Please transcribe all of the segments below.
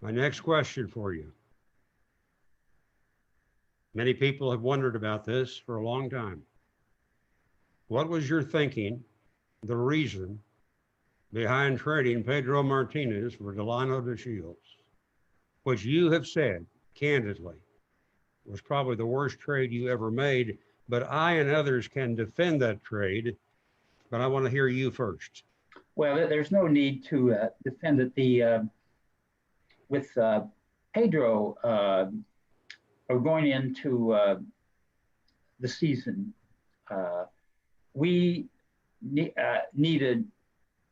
My next question for you. Many people have wondered about this for a long time. What was your thinking, the reason behind trading Pedro Martinez for Delano de Shields, which you have said candidly was probably the worst trade you ever made, but I and others can defend that trade, but I want to hear you first. Well, there's no need to defend it. With Pedro or going into the season, uh, we needed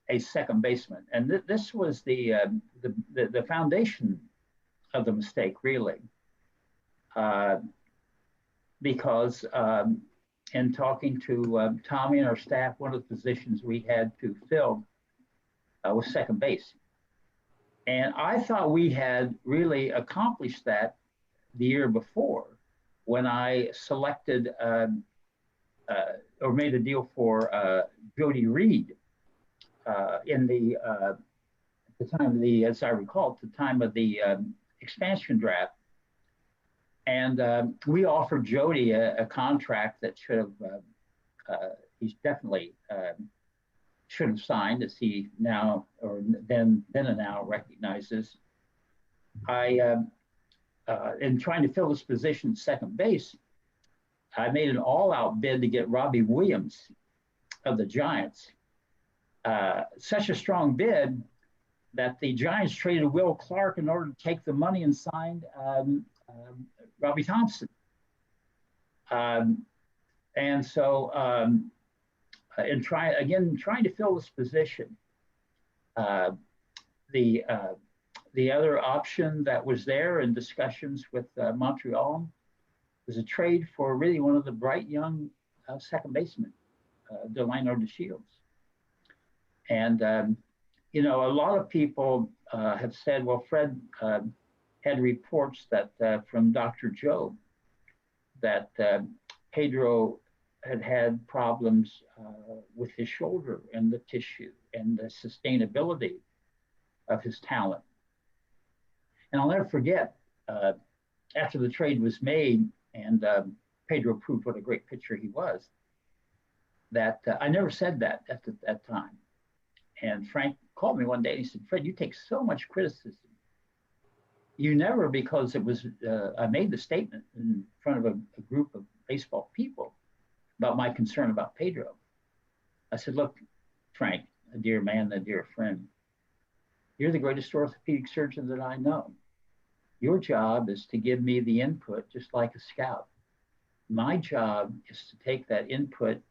a second baseman, and this was the foundation of the mistake, really, uh, because in talking to Tommy and our staff, one of the positions we had to fill was second base. And I thought we had really accomplished that the year before when I selected or made a deal for Jody Reed in the time of the, as I recall, at the time of the expansion draft. And we offered Jody a contract that should have, he's definitely should have signed, as he now or then and now recognizes. In trying to fill this position second base, I made an all-out bid to get Robbie Williams of the Giants. Such a strong bid that the Giants traded Will Clark in order to take the money and signed Robbie Thompson. And so, in trying to fill this position, the other option that was there in discussions with Montreal was a trade for really one of the bright young second basemen, Delano de Shields. And a lot of people have said, well, Fred had reports that from Dr. Joe that Pedro had problems with his shoulder and the tissue and the sustainability of his talent. And I'll never forget, after the trade was made and Pedro proved what a great pitcher he was, that I never said that at that time. And Frank called me one day and he said, Fred, you take so much criticism. You never, because it was, I made the statement in front of a group of baseball people about my concern about Pedro. I said, look, Frank, a dear man, a dear friend, you're the greatest orthopedic surgeon that I know. Your job is to give me the input just like a scout. My job is to take that input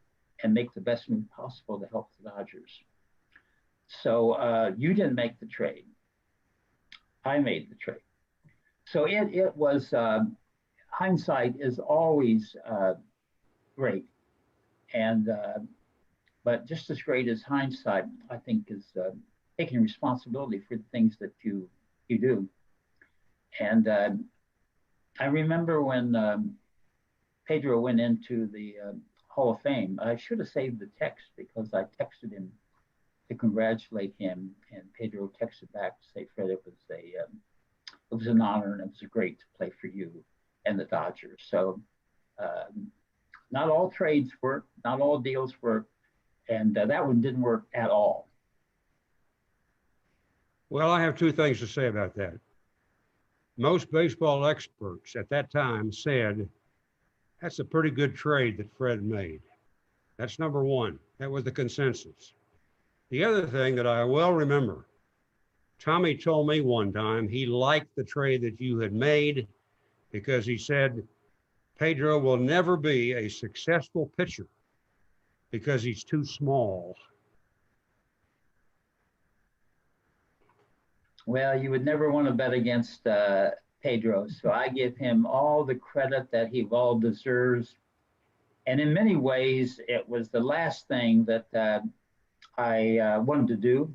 and make the best move possible to help the Dodgers. So you didn't make the trade. I made the trade. So it was, hindsight is always great. And, but just as great as hindsight, I think, is taking responsibility for the things that you do. And I remember when Pedro went into the Hall of Fame, I should have saved the text because I texted him to congratulate him, and Pedro texted back to say, Fred, it was an honor and it was great to play for you and the Dodgers. So not all trades work, not all deals work, and that one didn't work at all. Well, I have two things to say about that. Most baseball experts at that time said, that's a pretty good trade that Fred made. That's number one. That was the consensus. The other thing that I well remember, Tommy told me one time he liked the trade that you had made because he said, Pedro will never be a successful pitcher because he's too small. Well, you would never want to bet against Pedro, so I give him all the credit that he well deserves. And in many ways, it was the last thing that I wanted to do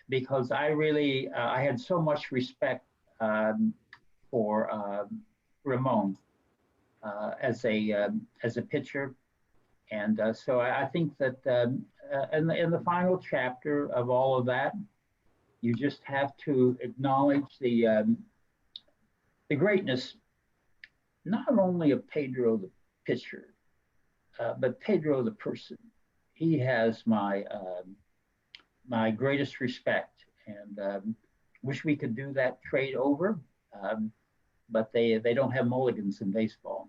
because I really, I had so much respect for Ramon as a pitcher. And so I think that in the final chapter of all of that, You just have to acknowledge the greatness, not only of Pedro the pitcher, but Pedro the person. He has my greatest respect, and wish we could do that trade over, but they don't have mulligans in baseball.